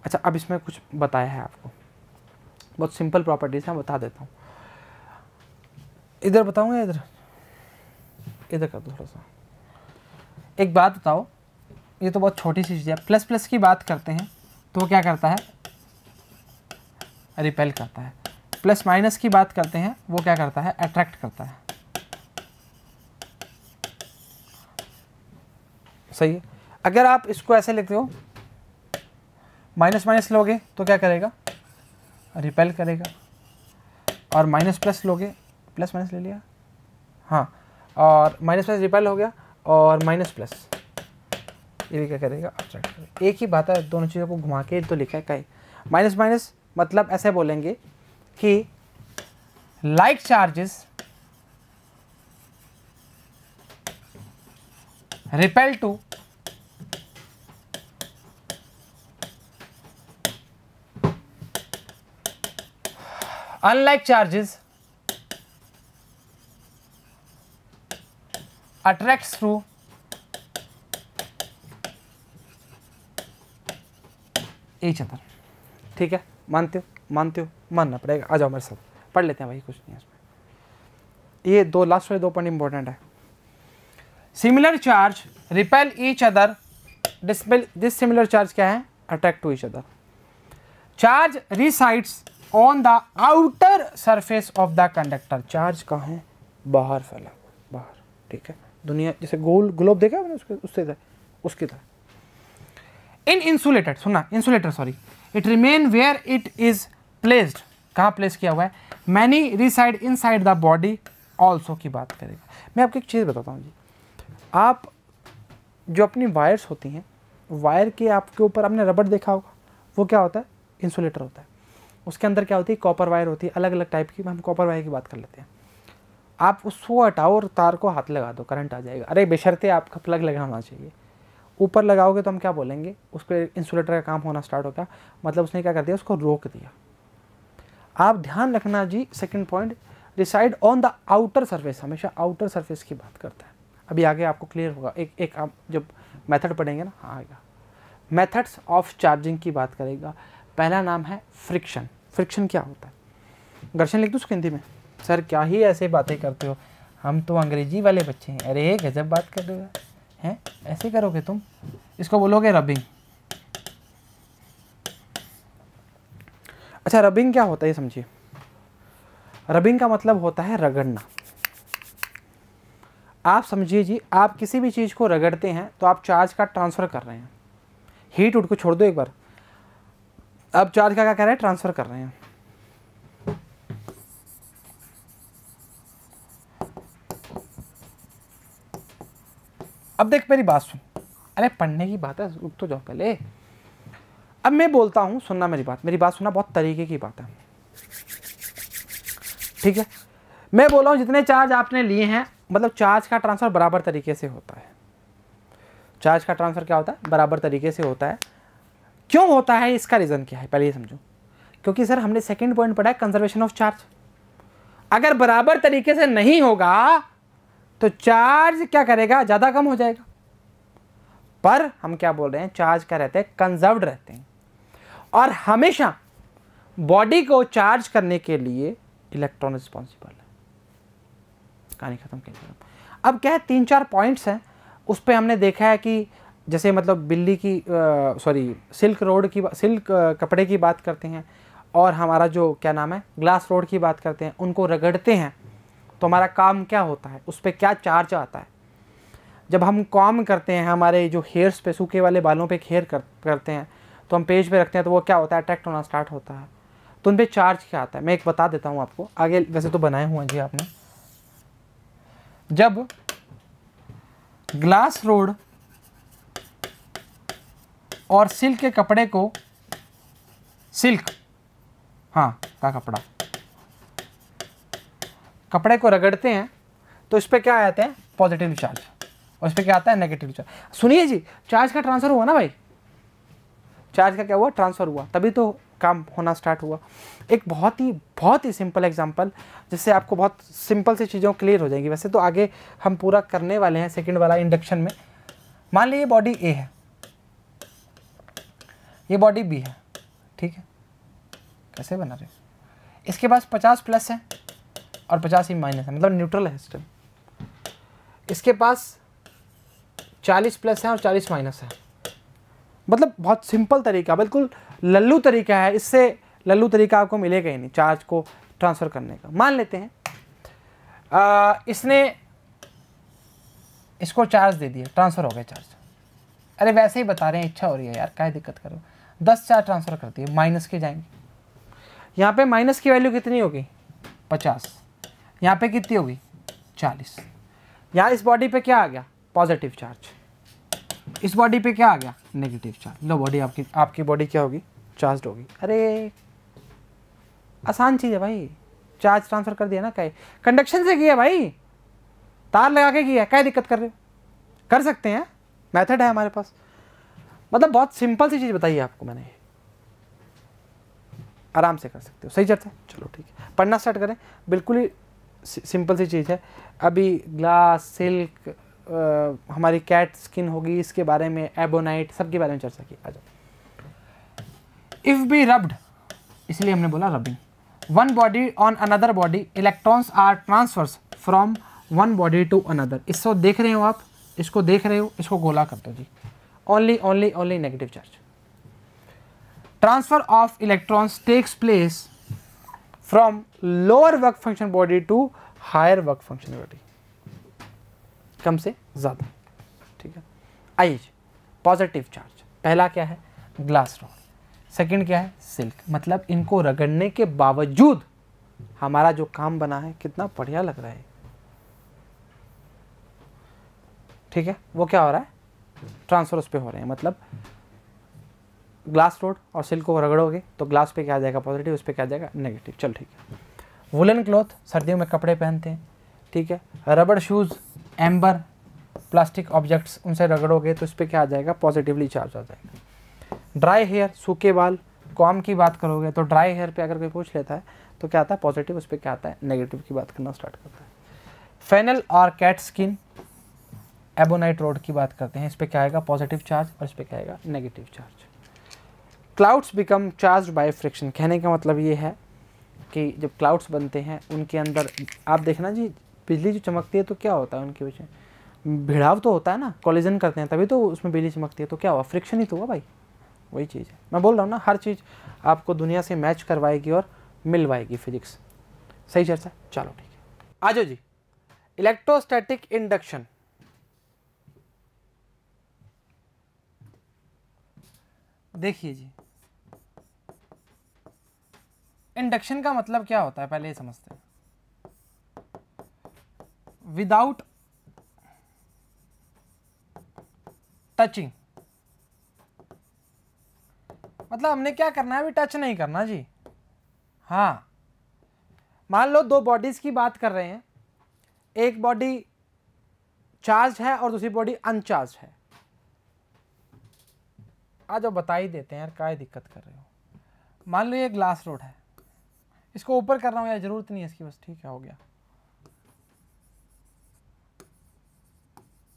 अच्छा, अब इसमें कुछ बताया है आपको, बहुत सिंपल प्रॉपर्टीज है, बता देता हूँ। इधर बताऊँगा, इधर कर दो थोड़ा सा। एक बात बताओ, ये तो बहुत छोटी सी चीज़ है, प्लस प्लस की बात करते हैं तो वो क्या करता है, रिपेल करता है। प्लस माइनस की बात करते हैं वो क्या करता है, अट्रैक्ट करता है। सही है। अगर आप इसको ऐसे लिखते हो, माइनस माइनस लोगे तो क्या करेगा, रिपेल करेगा, और माइनस प्लस लोगे, प्लस माइनस ले लिया, हाँ, और माइनस प्लस रिपेल हो गया, और माइनस प्लस ये भी क्या करेगा, अट्रैक्ट करेगा। एक ही बात है, दोनों चीज़ों को घुमा के तो लिखा है कहीं। माइनस माइनस मतलब ऐसे बोलेंगे कि like charges repel to unlike charges attracts through each other. ठीक है, मानते हो, मानना पड़ेगा। आ जाओ मेरे साथ, पढ़ लेते हैं भाई, कुछ नहीं है इसमें। ये लास्ट वाले 2 पॉइंट इंपॉर्टेंट है। Similar charge repel each other, dissimilar charge क्या है, attract to each other. Charge resides on the outer surface of the conductor. Charge कहाँ है, बाहर फैला, बाहर, ठीक है, दुनिया जैसे गोल ग्लोब देखा मैंने, उसकी तरह। इन इंसुलेटेड, सुनना, insulator sorry, it remain where it is placed, कहाँ प्लेस किया हुआ है। Many reside inside the body also की बात करेगा। मैं आपको एक चीज़ बताता हूँ जी, आप जो अपनी वायर्स होती हैं, वायर के आपके ऊपर आपने रबड़ देखा होगा, वो क्या होता है, इंसुलेटर होता है। उसके अंदर क्या होती है, कॉपर वायर होती है, अलग अलग टाइप की। हम कॉपर वायर की बात कर लेते हैं। आप उसको हटाओ और तार को हाथ लगा दो, करंट आ जाएगा। अरे बेशर्ते आपका प्लग लगा होना चाहिए। ऊपर लगाओगे तो हम क्या बोलेंगे, उस पर इंसुलेटर का काम होना स्टार्ट हो गया, मतलब उसने क्या कर दिया, उसको रोक दिया। आप ध्यान रखना जी, second point, reside on the outer surface, हमेशा आउटर सरफेस की बात करता है। अभी आगे आपको क्लियर होगा, एक आप जब मेथड पढ़ेंगे ना, हाँ आएगा। मेथड्स ऑफ चार्जिंग की बात करेगा। पहला नाम है फ्रिक्शन। फ्रिक्शन क्या होता है, घर्षण लिख दो उसको हिंदी में। सर क्या ही ऐसे बातें करते हो, हम तो अंग्रेजी वाले बच्चे हैं। अरे गजब बात कर रहे हो हैं, ऐसे करोगे तुम, इसको बोलोगे रबिंग। अच्छा, रबिंग क्या होता है ये समझिए। रबिंग का मतलब होता है रगड़ना। आप समझिए जी, आप किसी भी चीज़ को रगड़ते हैं तो आप चार्ज का ट्रांसफ़र कर रहे हैं। हीट उठ को छोड़ दो एक बार, आप चार्ज का क्या कर रहे हैं, ट्रांसफ़र कर रहे हैं। अब देख मेरी बात सुन, अरे पढ़ने की बात है, रुक तो जाओ पहले। अब मैं बोलता हूँ, सुनना मेरी बात सुनना, बहुत तरीके की बात है, ठीक है। मैं बोल रहा हूँ जितने चार्ज आपने लिए हैं, मतलब चार्ज का ट्रांसफ़र बराबर तरीके से होता है। चार्ज का ट्रांसफ़र क्या होता है, बराबर तरीके से होता है। क्यों होता है, इसका रीज़न क्या है, पहले ये समझो। क्योंकि सर हमने सेकंड पॉइंट पढ़ा है, कंजर्वेशन ऑफ चार्ज। अगर बराबर तरीके से नहीं होगा तो चार्ज क्या करेगा, ज़्यादा कम हो जाएगा। पर हम क्या बोल रहे हैं, चार्ज क्या रहते हैं, कंजर्व्ड रहते हैं। और हमेशा बॉडी को चार्ज करने के लिए इलेक्ट्रॉन रिस्पॉन्सिबल है। कहानी खत्म कर। अब क्या है, 3-4 पॉइंट्स हैं, उस पर हमने देखा है कि जैसे मतलब बिल्ली की सिल्क रोड की, सिल्क कपड़े की बात करते हैं, और हमारा जो क्या नाम है, ग्लास रोड की बात करते हैं, उनको रगड़ते हैं तो हमारा काम क्या होता है, उस पर क्या चार्ज आता है। जब हम कॉम करते हैं, हमारे जो हेयर्स पे, सूखे वाले बालों पे हेयर करते हैं, तो हम पेज पे रखते हैं, तो वो क्या होता है, अट्रैक्ट होना स्टार्ट होता है। तो उन पर चार्ज क्या आता है, मैं एक बता देता हूँ आपको आगे, वैसे तो बनाए हुए हैं जी आपने। जब ग्लास रोड और सिल्क के कपड़े को, सिल्क हाँ का कपड़े को रगड़ते हैं तो इस पर क्या आते हैं, पॉजिटिव चार्ज, और इस पर क्या आता है, नेगेटिव चार्ज। सुनिए जी, चार्ज का ट्रांसफ़र हुआ ना भाई, चार्ज का क्या हुआ, ट्रांसफ़र हुआ, तभी तो काम होना स्टार्ट हुआ। एक बहुत ही सिंपल एग्जांपल, जिससे आपको बहुत सिंपल सी चीज़ों क्लियर हो जाएंगी। वैसे तो आगे हम पूरा करने वाले हैं सेकंड वाला इंडक्शन में। मान लीजिए बॉडी ए है, ये बॉडी बी है, ठीक है। कैसे बना रहे, इसके पास 50 प्लस है और 50 ही माइनस है, मतलब न्यूट्रल है सिस्टम। इसके पास 40 प्लस है और 40 माइनस है। मतलब बहुत सिंपल तरीका, बिल्कुल लल्लू तरीका है, इससे लल्लू तरीका आपको मिलेगा ही नहीं चार्ज को ट्रांसफ़र करने का। मान लेते हैं इसने इसको चार्ज दे दिया, ट्रांसफ़र हो गया चार्ज। अरे वैसे ही बता रहे हैं, इच्छा हो रही है यार, क्या दिक्कत करो। 10 चार्ज ट्रांसफ़र कर दिए, माइनस के जाएंगे। यहाँ पे माइनस की वैल्यू कितनी होगी, 50। यहाँ पे कितनी होगी, 40। यहाँ इस बॉडी पे क्या आ गया, पॉजिटिव चार्ज। इस बॉडी पे क्या आ गया, नेगेटिव चार्ज। लो बॉडी आपकी बॉडी क्या होगी, चार्ज होगी। अरे आसान चीज़ है भाई, चार्ज ट्रांसफ़र कर दिया ना, क्या कंडक्शन से किया भाई, तार लगा के किया, क्या दिक्कत कर रहे हो, कर सकते हैं, मेथड है हमारे पास। मतलब बहुत सिंपल सी चीज़ बताइए आपको मैंने, आराम से कर सकते हो। सही चलता है, चलो ठीक है, पढ़ना स्टार्ट करें। बिल्कुल ही सिंपल सी चीज़ है। अभी ग्लास, सिल्क, हमारी कैट स्किन होगी, इसके बारे में, एबोनाइट, सब के बारे में चर्चा की। आ जाओ। इफ़ बी रब्ड, इसलिए हमने बोला rubbing, one body on another body, electrons are transfers from one body to another. इसको देख रहे हो आप, इसको देख रहे हो, इसको गोला कर दो जी। Only negative charge. Transfer of electrons takes place from lower work function body to higher work function body, कम से ज़्यादा, ठीक है। आइए, पॉजिटिव चार्ज पहला क्या है, ग्लास रॉड, सेकंड क्या है, सिल्क। मतलब इनको रगड़ने के बावजूद हमारा जो काम बना है, कितना बढ़िया लग रहा है, ठीक है। वो क्या हो रहा है, ट्रांसफर उस पे हो रहे हैं। मतलब ग्लास रोड और सिल्क को रगड़ोगे तो ग्लास पे क्या आ जाएगा, पॉजिटिव, उस पे क्या आ जाएगा, नेगेटिव। चल ठीक है। वुलन क्लॉथ, सर्दियों में कपड़े पहनते हैं, ठीक है। रबड़ शूज़, एम्बर, प्लास्टिक ऑब्जेक्ट्स, उनसे रगड़ोगे तो इस पर क्या आ जाएगा, पॉजिटिवली चार्ज आ जाएगा। ड्राई हेयर, सूखे बाल, कॉम की बात करोगे तो ड्राई हेयर पे अगर कोई पूछ लेता है तो क्या आता है, पॉजिटिव, उस पर क्या आता है, नेगेटिव की बात करना स्टार्ट करता है। फेनल और कैट स्किन, एबोनाइट रोड की बात करते हैं, इस पर क्या आएगा, पॉजिटिव चार्ज, और इस पर क्या आएगा, negative charge. Clouds become charge by friction, कहने का मतलब ये है कि जब क्लाउड्स बनते हैं उनके अंदर आप देखना जी, बिजली जो चमकती है तो क्या होता है उनके पीछे, भिड़ाव तो होता है ना, कॉलिजन करते हैं तभी तो उसमें बिजली चमकती है। तो क्या हुआ, फ्रिक्शन ही तो हुआ भाई, वही चीज़ है, मैं बोल रहा हूँ ना, हर चीज़ आपको दुनिया से मैच करवाएगी और मिलवाएगी फिजिक्स। सही चर्चा, चलो ठीक है। आ जाओ जी, इलेक्ट्रोस्टैटिक इंडक्शन। देखिए जी, इंडक्शन का मतलब क्या होता है पहले ये समझते हैं। विदाउट टचिंग, मतलब हमने क्या करना है, अभी टच नहीं करना जी। हाँ, मान लो दो बॉडीज की बात कर रहे हैं, एक बॉडी चार्ज है और दूसरी बॉडी अनचार्ज है। आज जो बता ही देते हैं यार, क्या दिक्कत कर रहे हो। मान लो ये ग्लास रोड है, इसको ऊपर कर रहा हूँ यार, जरूरत नहीं है इसकी, बस ठीक है, हो गया।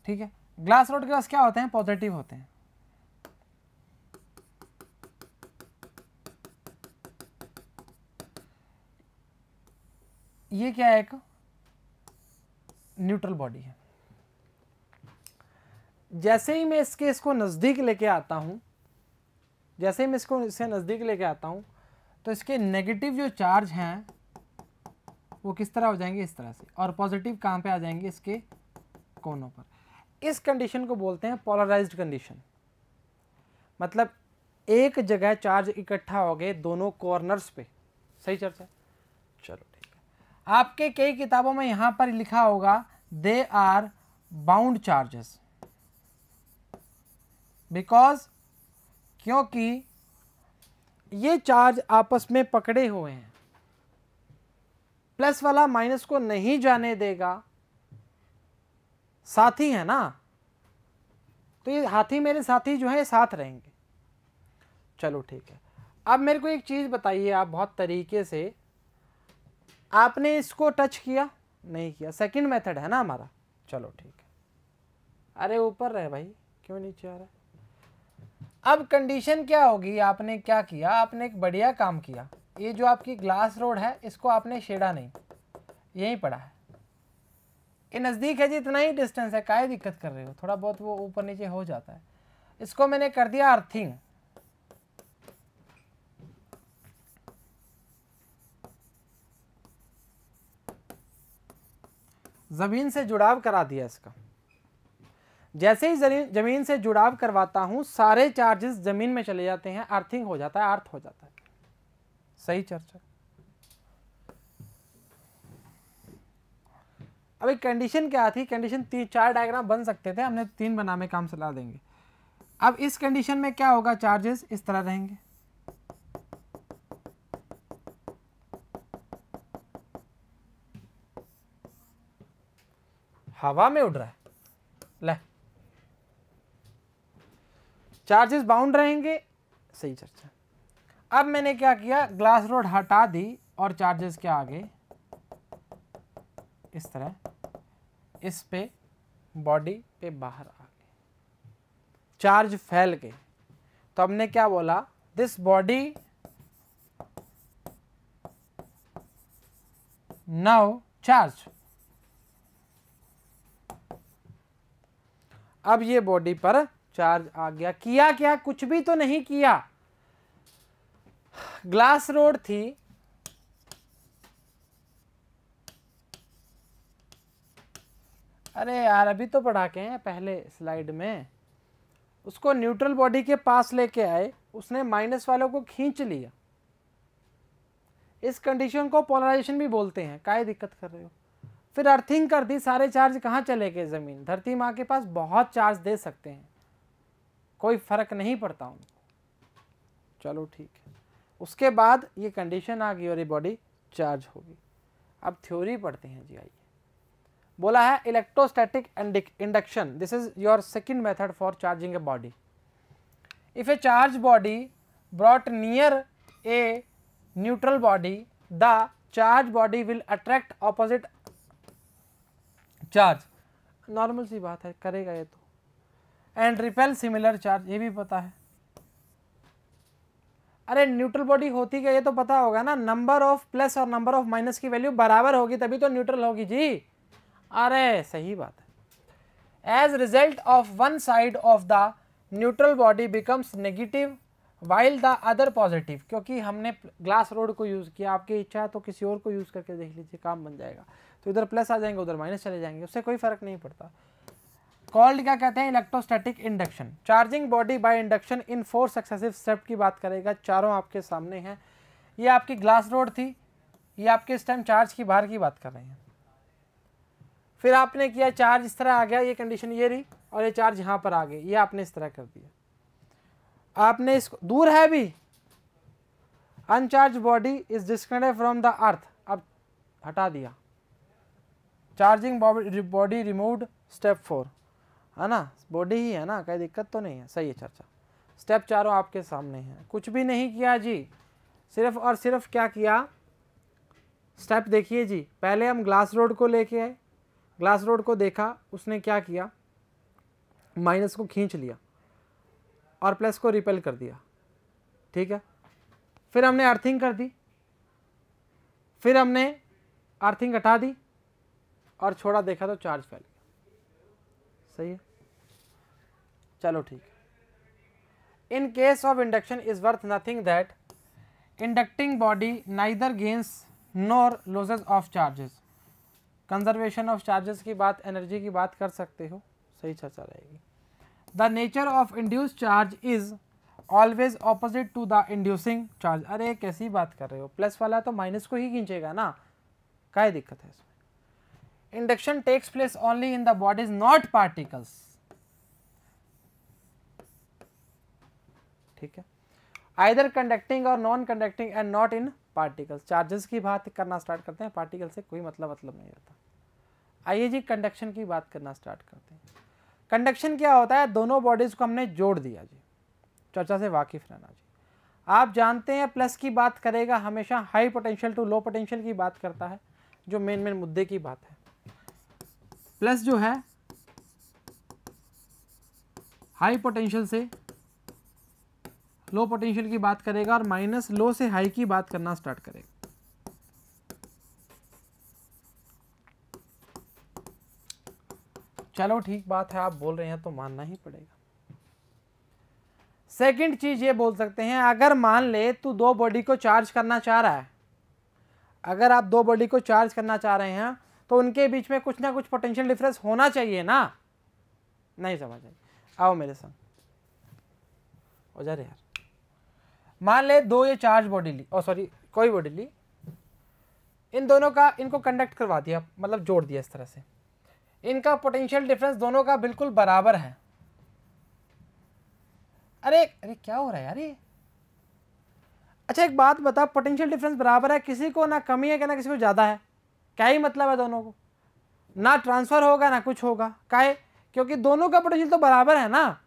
ठीक है, ग्लास रोड के पास क्या होते हैं, पॉजिटिव होते हैं। ये क्या है, एक न्यूट्रल बॉडी है। जैसे ही मैं इसको नज़दीक लेके आता हूँ, जैसे ही मैं इससे नज़दीक लेके आता हूँ, तो इसके नेगेटिव जो चार्ज हैं वो किस तरह हो जाएंगे, इस तरह से, और पॉजिटिव कहाँ पे आ जाएंगे, इसके कोनों पर। इस कंडीशन को बोलते हैं पोलराइज्ड कंडीशन। मतलब एक जगह चार्ज इकट्ठा हो गए दोनों कॉर्नर्स पे। सही चर्चा, चलो ठीक है। आपके कई किताबों में यहाँ पर लिखा होगा they are bound charges, because, क्योंकि ये चार्ज आपस में पकड़े हुए हैं, प्लस वाला माइनस को नहीं जाने देगा, साथी है ना, तो ये हाथी मेरे साथी जो है साथ रहेंगे। चलो ठीक है। अब मेरे को एक चीज बताइए आप, बहुत तरीके से, आपने इसको टच किया नहीं किया, सेकंड मेथड है ना हमारा। चलो ठीक है, अरे ऊपर रहे भाई, क्यों नीचे आ रहा है। अब कंडीशन क्या होगी, आपने क्या किया, आपने एक बढ़िया काम किया। ये जो आपकी ग्लास रोड है इसको आपने छेड़ा नहीं, यहीं पड़ा है, ये नज़दीक है जी, इतना ही डिस्टेंस है, काहे दिक्कत कर रहे हो, थोड़ा बहुत वो ऊपर नीचे हो जाता है। इसको मैंने कर दिया अर्थिंग। ज़मीन से जुड़ाव करा दिया इसका। जैसे ही ज़मीन से जुड़ाव करवाता हूँ, सारे चार्जेस ज़मीन में चले जाते हैं, अर्थिंग हो जाता है, अर्थ हो जाता है। सही चर्चा। अब एक कंडीशन क्या थी, कंडीशन 4 डायग्राम बन सकते थे, हमने 3 बना में काम चला देंगे। अब इस कंडीशन में क्या होगा, चार्जेस इस तरह रहेंगे, हवा में उड़ रहा है, ले, चार्जेस बाउंड रहेंगे। सही चर्चा। अब मैंने क्या किया, ग्लास रोड हटा दी और चार्जेस क्या आ गए, इस तरह, इस पे बॉडी पे बाहर आ गए, चार्ज फैल गए। तो हमने क्या बोला, दिस बॉडी नाउ चार्ज। अब ये बॉडी पर चार्ज आ गया। किया क्या, कुछ भी तो नहीं किया। ग्लास रोड थी, अरे यार अभी तो पढ़ा के हैं पहले स्लाइड में, उसको न्यूट्रल बॉडी के पास लेके आए, उसने माइनस वालों को खींच लिया। इस कंडीशन को पोलराइजेशन भी बोलते हैं, काहे दिक्कत कर रहे हो। फिर अर्थिंग कर दी, सारे चार्ज कहाँ चले गए, ज़मीन। धरती माँ के पास बहुत चार्ज दे सकते हैं, कोई फर्क नहीं पड़ता उनको। चलो ठीक है। उसके बाद ये कंडीशन आ गई और ये बॉडी चार्ज होगी। अब थ्योरी पढ़ते हैं जी, आइए। बोला है electrostatic induction, this is your second method for charging a body. If a charge body brought near a neutral body, the charge body will attract opposite charge. Normal सी बात है, करेगा ये तो। एंड रिपेल सिमिलर चार्ज, ये भी पता है। अरे न्यूट्रल बॉडी होती क्या, ये तो पता होगा ना, नंबर ऑफ प्लस और नंबर ऑफ माइनस की वैल्यू बराबर होगी तभी तो न्यूट्रल होगी जी। अरे सही बात है। As result of one side of the neutral body becomes negative while the other positive, क्योंकि हमने ग्लास रोड को यूज़ किया, आपकी इच्छा है तो किसी और को यूज़ करके देख लीजिए, काम बन जाएगा। तो इधर प्लस आ जाएंगे, उधर माइनस चले जाएंगे, उससे कोई फर्क नहीं पड़ता। कॉल्ड क्या कहते हैं? Electrostatic induction. Charging body by induction in 4 successive step की बात करेगा, चारों आपके सामने हैं। ये आपकी ग्लास रोड थी, ये आपके इस टाइम चार्ज की बाहर की बात कर रहे हैं। फिर आपने किया चार्ज इस तरह आ गया, ये कंडीशन ये रही, और ये चार्ज यहाँ पर आ गए, ये आपने इस तरह कर दिया। आपने इसको दूर है भी, अनचार्ज body is disconnected from the earth, अब हटा दिया। चार्जिंग बॉडी रिमूव्ड, स्टेप 4 है ना, बॉडी ही है ना, कोई दिक्कत तो नहीं है, सही है चर्चा। स्टेप चारों आपके सामने हैं, कुछ भी नहीं किया जी, सिर्फ और सिर्फ क्या किया, स्टेप देखिए जी। पहले हम ग्लास रोड को लेके आए, ग्लास रोड को देखा, उसने क्या किया, माइनस को खींच लिया और प्लस को रिपेल कर दिया, ठीक है। फिर हमने अर्थिंग कर दी, फिर हमने अर्थिंग हटा दी और छोड़ा, देखा तो चार्ज फैल गया, सही है, चलो ठीक है। In case of induction is worth nothing that inducting body neither gains nor losses of charges. Conservation of charges की बात, एनर्जी की बात कर सकते हो, सही चर्चा रहेगी। The nature of induced charge is always opposite to the inducing charge. अरे कैसी बात कर रहे हो, प्लस वाला तो माइनस को ही खींचेगा ना, क्या दिक्कत है इसमें। Induction takes place only in the bodies not particles, ठीक है, आइदर कंडक्टिंग और non conducting and not in particles. Charges की बात करना स्टार्ट करते हैं, पार्टिकल से कोई मतलब नहीं रहता। आइए जी कंडक्शन की बात करना स्टार्ट करते हैं। कंडक्शन क्या होता है, दोनों बॉडीज को हमने जोड़ दिया जी, चर्चा से वाकिफ रहना जी। आप जानते हैं प्लस की बात करेगा हमेशा high potential to low potential की बात करता है, जो मेन मुद्दे की बात है। प्लस जो है हाई पोटेंशियल से लो पोटेंशियल की बात करेगा और माइनस लो से हाई की बात करना स्टार्ट करेगा। चलो ठीक बात है, आप बोल रहे हैं तो मानना ही पड़ेगा। सेकंड चीज ये बोल सकते हैं, अगर मान ले तू दो बॉडी को चार्ज करना चाह रहा है, अगर आप दो बॉडी को चार्ज करना चाह रहे हैं तो उनके बीच में कुछ ना कुछ पोटेंशियल डिफरेंस होना चाहिए ना। नहीं समझ आई, आओ मेरे संग हो जा रहे यार। मान ले दो ये चार्ज बॉडी ली, कोई बॉडी ली, इन दोनों का इनको कंडक्ट करवा दिया, मतलब जोड़ दिया इस तरह से, इनका पोटेंशियल डिफरेंस दोनों का बिल्कुल बराबर है। अरे अरे क्या हो रहा है यार ये। अच्छा एक बात बता, पोटेंशियल डिफरेंस बराबर है, किसी को ना कमी है क्या ना किसी को ज़्यादा है, क्या ही मतलब है दोनों को, ना ट्रांसफ़र होगा ना कुछ होगा, काहे, क्योंकि दोनों का पोटेंशियल तो बराबर है ना।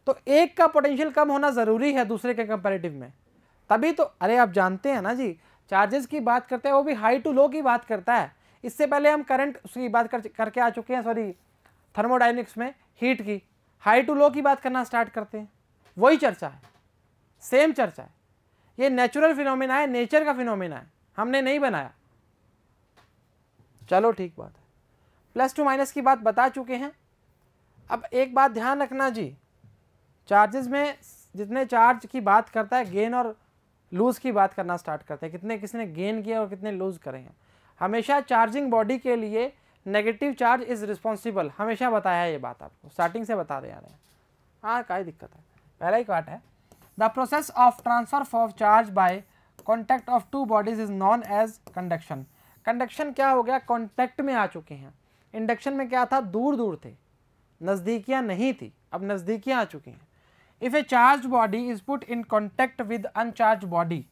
तो एक का पोटेंशियल कम होना ज़रूरी है दूसरे के कंपैरेटिव में, तभी तो। अरे आप जानते हैं ना जी, चार्जेस की बात करते हैं वो भी हाई टू लो की बात करता है। इससे पहले हम करंट की बात करके आ चुके हैं, थर्मोडायनेमिक्स में हीट की, हाई टू लो की बात करना स्टार्ट करते हैं, वही चर्चा है, सेम चर्चा है। ये नेचुरल फिनोमेना है, नेचर का फिनोमेना है, हमने नहीं बनाया। चलो ठीक बात है, प्लस टू माइनस की बात बता चुके हैं। अब एक बात ध्यान रखना जी, चार्जेस में जितने चार्ज की बात करता है गेन और लूज की बात करना स्टार्ट करते हैं, कितने किसने गेन किया और कितने लूज करे हैं। हमेशा चार्जिंग बॉडी के लिए नेगेटिव चार्ज इज रिस्पॉन्सिबल, हमेशा बताया है ये बात, आपको स्टार्टिंग से बता रहे हैं। हाँ क्या दिक्कत है, पहला ही पार्ट है। The process of transfer of charge by contact of two bodies is known as conduction. Conduction क्या हो गया, कॉन्टैक्ट में आ चुके हैं। इंडक्शन में क्या था, दूर दूर थे, नज़दीकियाँ नहीं थी, अब नज़दीकियाँ आ चुकी हैं। If A charge body is put in contact with अनचार्ज body,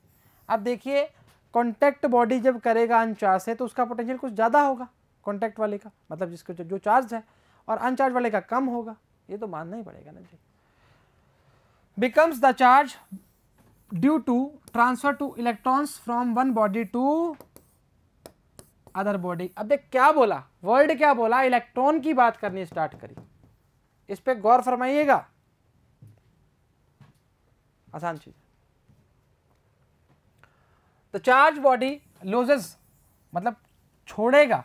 अब देखिए कॉन्टैक्ट बॉडी जब करेगा अनचार्ज से तो उसका पोटेंशियल कुछ ज़्यादा होगा कॉन्टैक्ट वाले का, मतलब जिसको जो चार्ज है, और अनचार्ज वाले का कम होगा, ये तो मानना ही पड़ेगा ना जी। Becomes the charge due to transfer to electrons from one body to other body. अब देख क्या बोला, वर्ड क्या बोला, इलेक्ट्रॉन की बात करनी स्टार्ट करी, इस पे गौर फरमाइएगा, आसान चीज। द चार्ज बॉडी लूजेस, मतलब छोड़ेगा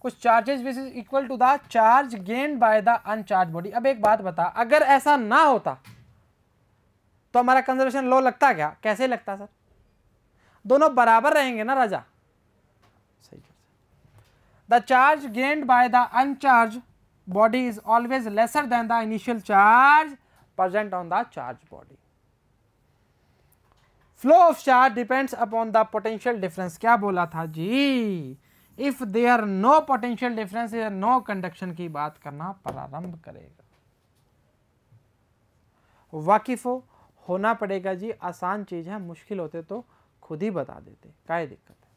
कुछ charges which is equal to the charge gained by the uncharge body. अब एक बात बता, अगर ऐसा ना होता तो हमारा कंजर्वेशन लॉ लगता क्या, कैसे लगता सर, दोनों बराबर रहेंगे ना राजा, सही। The charge gained by the uncharge body is always lesser than the initial charge present on the charge body. Flow of charge depends upon the potential difference, क्या बोला था जी, if there no potential difference no conduction की बात करना प्रारंभ करेगा। वाकिफ होना पड़ेगा जी, आसान चीज है, मुश्किल होते तो खुद ही बता देते, क्या दिक्कत है।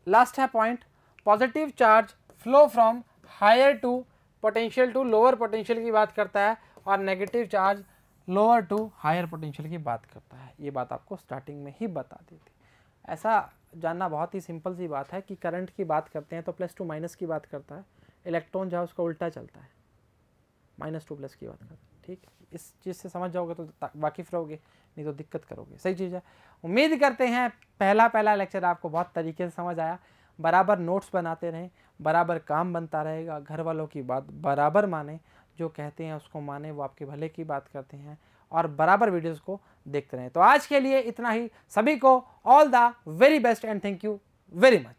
लास्ट है point, positive charge flow from higher to potential to lower potential की बात करता है, और negative charge lower to higher potential की बात करता है। ये बात आपको स्टार्टिंग में ही बता दी थी। ऐसा जानना बहुत ही सिंपल सी बात है कि करंट की बात करते हैं तो प्लस टू माइनस की बात करता है, इलेक्ट्रॉन जो है उसका उल्टा चलता है, माइनस टू प्लस की बात करता है। ठीक, इस चीज़ से समझ जाओगे तो वाकिफ रहोगे, नहीं तो दिक्कत करोगे। सही चीज़ है। उम्मीद करते हैं पहला लेक्चर आपको बहुत तरीके से समझ आया। बराबर नोट्स बनाते रहें, बराबर काम बनता रहेगा, घर वालों की बात बराबर माने, जो कहते हैं उसको माने, वो आपके भले की बात करते हैं, और बराबर वीडियोस को देखते रहें। तो आज के लिए इतना ही, सभी को all the very best and thank you very much.